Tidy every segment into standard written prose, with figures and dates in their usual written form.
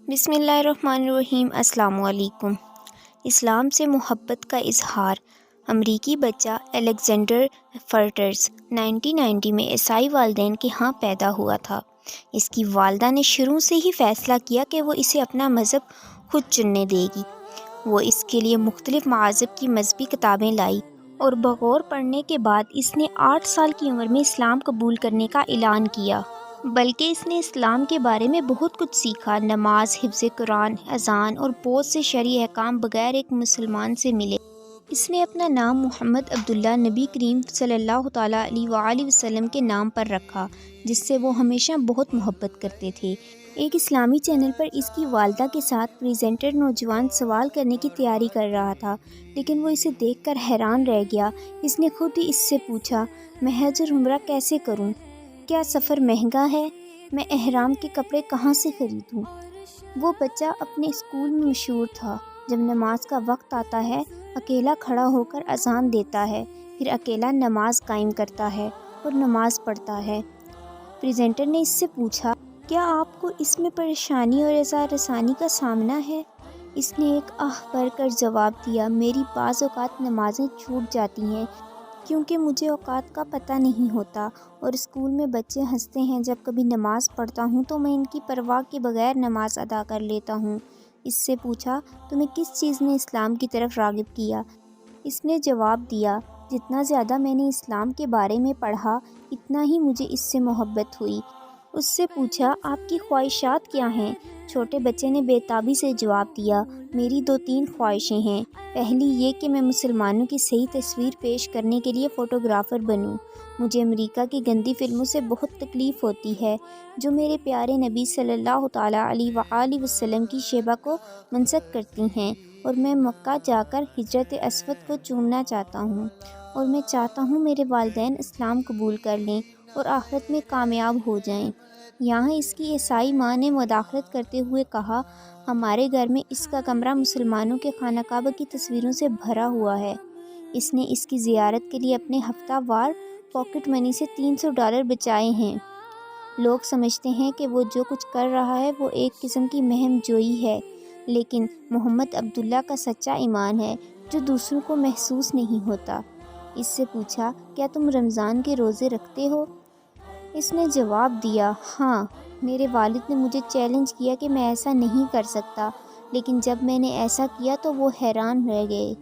بسم اللہ الرحمن الرحیم۔ السلام علیکم۔ اسلام سے محبت کا اظہار۔ امریکی بچہ الیگزینڈر فرٹرز 1990 میں عیسائی والدین کے ہاں پیدا ہوا تھا۔ اس کی والدہ نے شروع سے ہی فیصلہ کیا کہ وہ اسے اپنا مذہب خود چننے دے گی۔ وہ اس کے لیے مختلف مذاہب کی مذہبی کتابیں لائی اور بغور پڑھنے کے بعد اس نے 8 سال کی عمر میں اسلام قبول کرنے کا اعلان کیا۔ بلکہ اس نے اسلام کے بارے میں بہت کچھ سیکھا۔ نماز، حفظ قرآن، اذان اور بہت سے شرعی احکام بغیر ایک مسلمان سے ملے۔ اس نے اپنا نام محمد عبداللہ نبی کریم صلی اللہ تعالیٰ علیہ وآلہ وسلم کے نام پر رکھا، جس سے وہ ہمیشہ بہت محبت کرتے تھے۔ ایک اسلامی چینل پر اس کی والدہ کے ساتھ پریزنٹر نوجوان سوال کرنے کی تیاری کر رہا تھا، لیکن وہ اسے دیکھ کر حیران رہ گیا۔ اس نے خود ہی اس سے پوچھا، میں حج اور عمرہ کیسے کروں؟ کیا سفر مہنگا ہے؟ میں احرام کے کپڑے کہاں سے خریدوں؟ وہ بچہ اپنے اسکول میں مشہور تھا۔ جب نماز کا وقت آتا ہے، اکیلا کھڑا ہو کر اذان دیتا ہے، پھر اکیلا نماز قائم کرتا ہے اور نماز پڑھتا ہے۔ پریزنٹر نے اس سے پوچھا، کیا آپ کو اس میں پریشانی اور اظہار رسانی کا سامنا ہے؟ اس نے ایک آہ بھر کر جواب دیا، میری بعض اوقات نمازیں چھوٹ جاتی ہیں کیونکہ مجھے اوقات کا پتہ نہیں ہوتا، اور اسکول میں بچے ہنستے ہیں جب کبھی نماز پڑھتا ہوں تو میں ان کی پرواہ کے بغیر نماز ادا کر لیتا ہوں۔ اس سے پوچھا، تمہیں کس چیز نے اسلام کی طرف راغب کیا؟ اس نے جواب دیا، جتنا زیادہ میں نے اسلام کے بارے میں پڑھا، اتنا ہی مجھے اس سے محبت ہوئی۔ اس سے پوچھا، آپ کی خواہشات کیا ہیں؟ چھوٹے بچے نے بے تابی سے جواب دیا، میری 2-3 خواہشیں ہیں۔ پہلی یہ کہ میں مسلمانوں کی صحیح تصویر پیش کرنے کے لیے فوٹوگرافر بنوں۔ مجھے امریکہ کی گندی فلموں سے بہت تکلیف ہوتی ہے جو میرے پیارے نبی صلی اللہ تعالیٰ علیہ وآلہ وسلم کی شیبہ کو منسوخ کرتی ہیں، اور میں مکہ جا کر حجرۃ اسود کو چومنا چاہتا ہوں، اور میں چاہتا ہوں میرے والدین اسلام قبول کر لیں اور آخرت میں کامیاب ہو جائیں۔ یہاں اس کی عیسائی ماں نے مداخلت کرتے ہوئے کہا، ہمارے گھر میں اس کا کمرہ مسلمانوں کے خانہ کعبہ کی تصویروں سے بھرا ہوا ہے۔ اس نے اس کی زیارت کے لیے اپنے ہفتہ وار پاکٹ منی سے $300 بچائے ہیں۔ لوگ سمجھتے ہیں کہ وہ جو کچھ کر رہا ہے وہ ایک قسم کی مہم جوئی ہے، لیکن محمد عبداللہ کا سچا ایمان ہے جو دوسروں کو محسوس نہیں ہوتا۔ اس سے پوچھا، کیا تم رمضان کے روزے رکھتے ہو؟ اس نے جواب دیا، ہاں، میرے والد نے مجھے چیلنج کیا کہ میں ایسا نہیں کر سکتا، لیکن جب میں نے ایسا کیا تو وہ حیران رہ گئے۔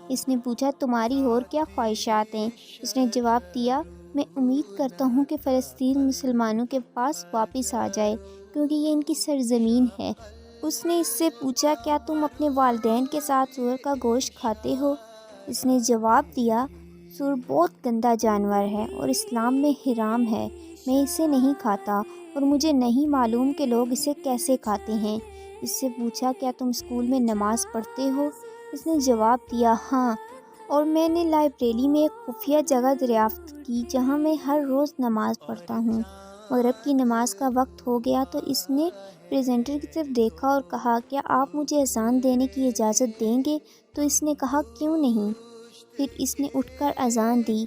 اس نے پوچھا، تمہاری اور کیا خواہشات ہیں؟ اس نے جواب دیا، میں امید کرتا ہوں کہ فلسطین مسلمانوں کے پاس واپس آ جائے کیونکہ یہ ان کی سرزمین ہے۔ اس نے اس سے پوچھا، کیا تم اپنے والدین کے ساتھ سور کا گوشت کھاتے ہو؟ اس نے جواب دیا، سور بہت گندا جانور ہے اور اسلام میں حرام ہے، میں اسے نہیں کھاتا، اور مجھے نہیں معلوم کہ لوگ اسے کیسے کھاتے ہیں۔ اس سے پوچھا، کیا تم اسکول میں نماز پڑھتے ہو؟ اس نے جواب دیا، ہاں، اور میں نے لائبریری میں ایک خفیہ جگہ دریافت کی جہاں میں ہر روز نماز پڑھتا ہوں۔ مغرب کی نماز کا وقت ہو گیا تو اس نے پریزنٹر کی طرف دیکھا اور کہا، کیا آپ مجھے اذان دینے کی اجازت دیں گے؟ تو اس نے کہا، کیوں نہیں؟ پھر اس نے اٹھ کر اذان دی،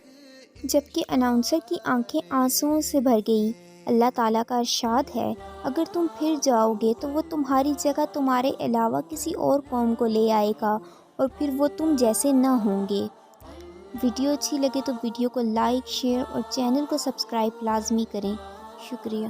جبکہ اناؤنسر کی آنکھیں آنسوؤں سے بھر گئی۔ اللہ تعالیٰ کا ارشاد ہے، اگر تم پھر جاؤ گے تو وہ تمہاری جگہ تمہارے علاوہ کسی اور قوم کو لے آئے گا، اور پھر وہ تم جیسے نہ ہوں گے۔ ویڈیو اچھی لگے تو ویڈیو کو لائک، شیئر اور چینل کو سبسکرائب لازمی کریں۔ شکریہ۔